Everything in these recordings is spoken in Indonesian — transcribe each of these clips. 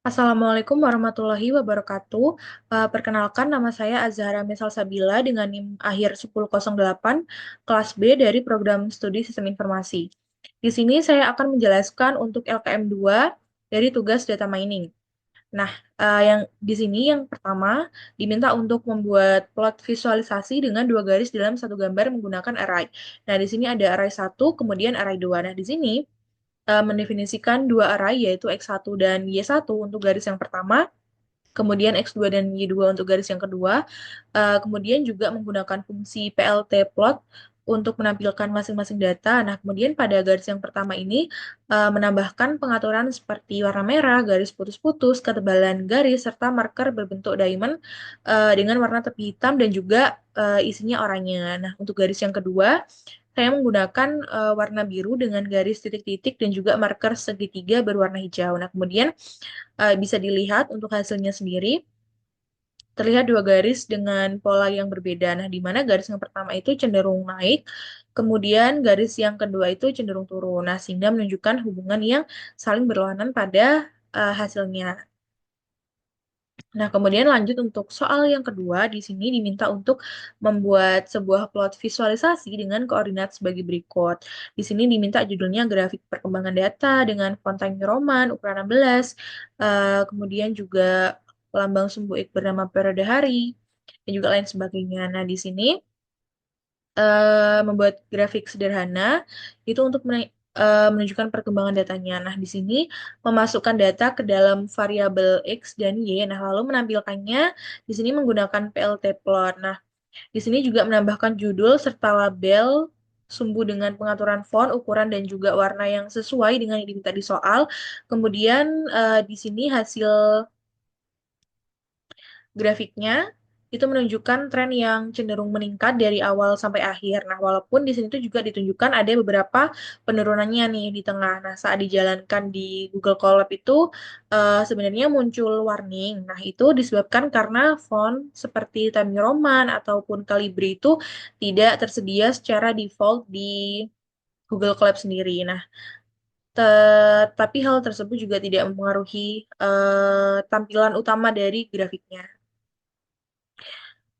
Assalamualaikum warahmatullahi wabarakatuh. Perkenalkan nama saya Azhara Misal Sabila dengan NIM akhir 1008 kelas B dari program studi Sistem Informasi. Di sini saya akan menjelaskan untuk LKM 2 dari tugas data mining. Nah, yang di sini yang pertama diminta untuk membuat plot visualisasi dengan dua garis dalam satu gambar menggunakan array. Nah, di sini ada array satu, kemudian array 2. Nah, di sini mendefinisikan dua array yaitu X1 dan Y1 untuk garis yang pertama, kemudian X2 dan Y2 untuk garis yang kedua. Kemudian juga menggunakan fungsi PLT plot untuk menampilkan masing-masing data. Nah, kemudian pada garis yang pertama ini menambahkan pengaturan seperti warna merah, garis putus-putus, ketebalan garis, serta marker berbentuk diamond dengan warna tepi hitam dan juga isinya oranye. Nah, untuk garis yang kedua, saya menggunakan warna biru dengan garis titik-titik dan juga marker segitiga berwarna hijau. Nah, kemudian bisa dilihat untuk hasilnya sendiri, terlihat dua garis dengan pola yang berbeda. Nah, di mana garis yang pertama itu cenderung naik, kemudian garis yang kedua itu cenderung turun. Nah, sehingga menunjukkan hubungan yang saling berlawanan pada hasilnya. Nah, kemudian lanjut untuk soal yang kedua, di sini diminta untuk membuat sebuah plot visualisasi dengan koordinat sebagai berikut. Di sini diminta judulnya grafik perkembangan data dengan font Times New Roman ukuran 16, kemudian juga lambang sumbu X bernama periode hari, dan juga lain sebagainya. Nah, di sini membuat grafik sederhana itu untuk menunjukkan perkembangan datanya. Nah, di sini memasukkan data ke dalam variabel X dan Y. Nah, lalu menampilkannya di sini menggunakan PLT plot. Nah, di sini juga menambahkan judul serta label sumbu dengan pengaturan font, ukuran, dan juga warna yang sesuai dengan yang diminta di soal. Kemudian di sini hasil grafiknya itu menunjukkan tren yang cenderung meningkat dari awal sampai akhir. Nah, walaupun di sini tuh juga ditunjukkan ada beberapa penurunannya nih di tengah. Nah, saat dijalankan di Google Colab itu sebenarnya muncul warning. Nah, itu disebabkan karena font seperti Times New Roman ataupun Calibri itu tidak tersedia secara default di Google Colab sendiri. Nah, tapi hal tersebut juga tidak mempengaruhi tampilan utama dari grafiknya.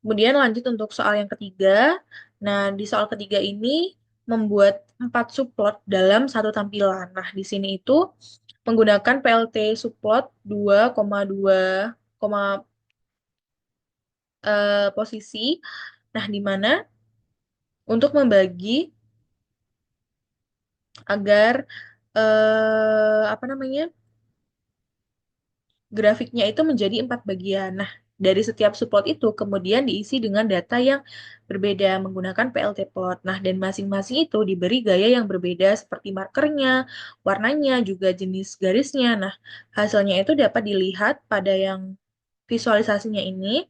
Kemudian lanjut untuk soal yang ketiga. Nah, di soal ketiga ini membuat 4 subplot dalam satu tampilan. Nah, di sini itu menggunakan PLT subplot 2,2 posisi. Nah, di mana untuk membagi agar apa namanya? Grafiknya itu menjadi 4 bagian. Nah, dari setiap subplot itu kemudian diisi dengan data yang berbeda menggunakan PLT plot. Nah, dan masing-masing itu diberi gaya yang berbeda seperti markernya, warnanya, juga jenis garisnya. Nah, hasilnya itu dapat dilihat pada yang visualisasinya ini.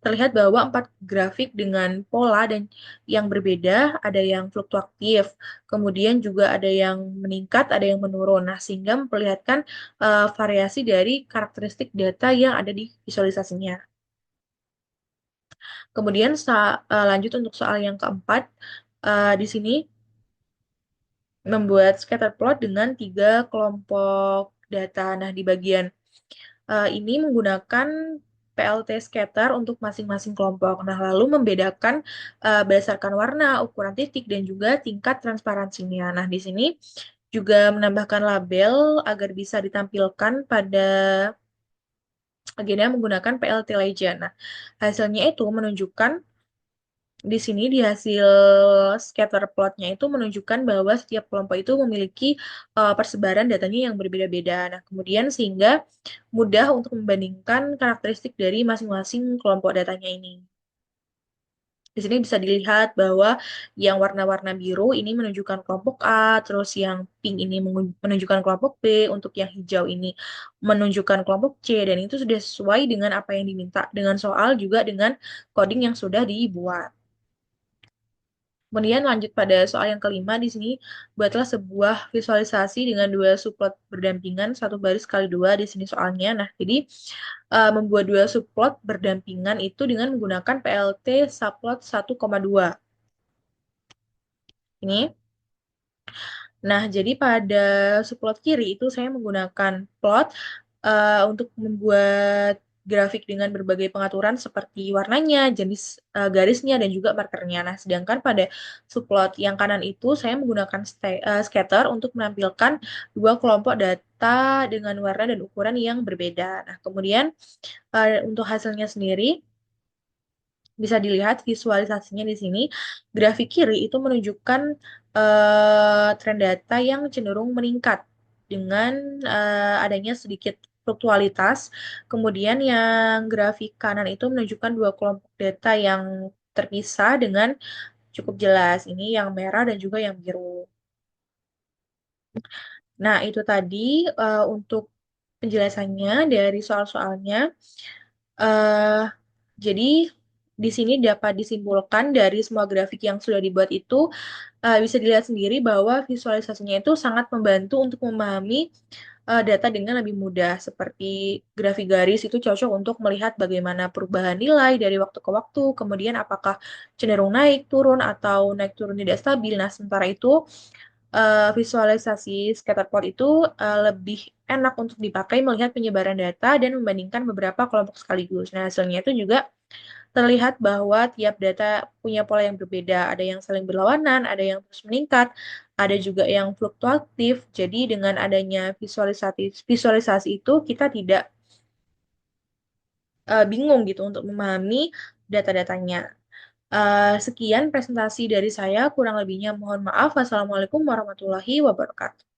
Terlihat bahwa 4 grafik dengan pola dan yang berbeda, ada yang fluktuatif, kemudian juga ada yang meningkat, ada yang menurun. Nah, sehingga memperlihatkan variasi dari karakteristik data yang ada di visualisasinya. Kemudian lanjut untuk soal yang keempat, di sini membuat scatter plot dengan 3 kelompok data. Nah, di bagian ini menggunakan PLT scatter untuk masing-masing kelompok. Nah, lalu membedakan berdasarkan warna, ukuran titik, dan juga tingkat transparansinya. Nah, di sini juga menambahkan label agar bisa ditampilkan pada agenda menggunakan PLT Legend. Nah, hasilnya itu menunjukkan di sini di hasil scatter plotnya itu menunjukkan bahwa setiap kelompok itu memiliki persebaran datanya yang berbeda-beda. Nah, kemudian sehingga mudah untuk membandingkan karakteristik dari masing-masing kelompok datanya ini. Di sini bisa dilihat bahwa yang warna-warna biru ini menunjukkan kelompok A, terus yang pink ini menunjukkan kelompok B, untuk yang hijau ini menunjukkan kelompok C, dan itu sudah sesuai dengan apa yang diminta dengan soal juga dengan coding yang sudah dibuat. Kemudian lanjut pada soal yang kelima, di sini buatlah sebuah visualisasi dengan dua subplot berdampingan, satu baris kali dua di sini soalnya. Nah, jadi membuat dua subplot berdampingan itu dengan menggunakan PLT subplot 1,2. Ini. Nah, jadi pada subplot kiri itu saya menggunakan plot untuk membuat grafik dengan berbagai pengaturan seperti warnanya, jenis garisnya, dan juga markernya. Nah, sedangkan pada subplot yang kanan itu saya menggunakan scatter untuk menampilkan dua kelompok data dengan warna dan ukuran yang berbeda. Nah, kemudian untuk hasilnya sendiri bisa dilihat visualisasinya di sini. Grafik kiri itu menunjukkan tren data yang cenderung meningkat dengan adanya sedikit fluktualitas. Kemudian yang grafik kanan itu menunjukkan dua kelompok data yang terpisah dengan cukup jelas. Ini yang merah dan juga yang biru. Nah, itu tadi untuk penjelasannya dari soal-soalnya. Eh, jadi di sini dapat disimpulkan dari semua grafik yang sudah dibuat itu bisa dilihat sendiri bahwa visualisasinya itu sangat membantu untuk memahami data dengan lebih mudah. Seperti grafik garis itu cocok untuk melihat bagaimana perubahan nilai dari waktu ke waktu, kemudian apakah cenderung naik, turun, atau naik turun tidak stabil. Nah, sementara itu visualisasi scatterplot itu lebih enak untuk dipakai melihat penyebaran data dan membandingkan beberapa kelompok sekaligus. Nah, hasilnya itu juga terlihat bahwa tiap data punya pola yang berbeda. Ada yang saling berlawanan, ada yang terus meningkat, ada juga yang fluktuatif. Jadi dengan adanya visualisasi itu kita tidak bingung gitu untuk memahami data-datanya. Sekian presentasi dari saya, kurang lebihnya mohon maaf. Wassalamualaikum warahmatullahi wabarakatuh.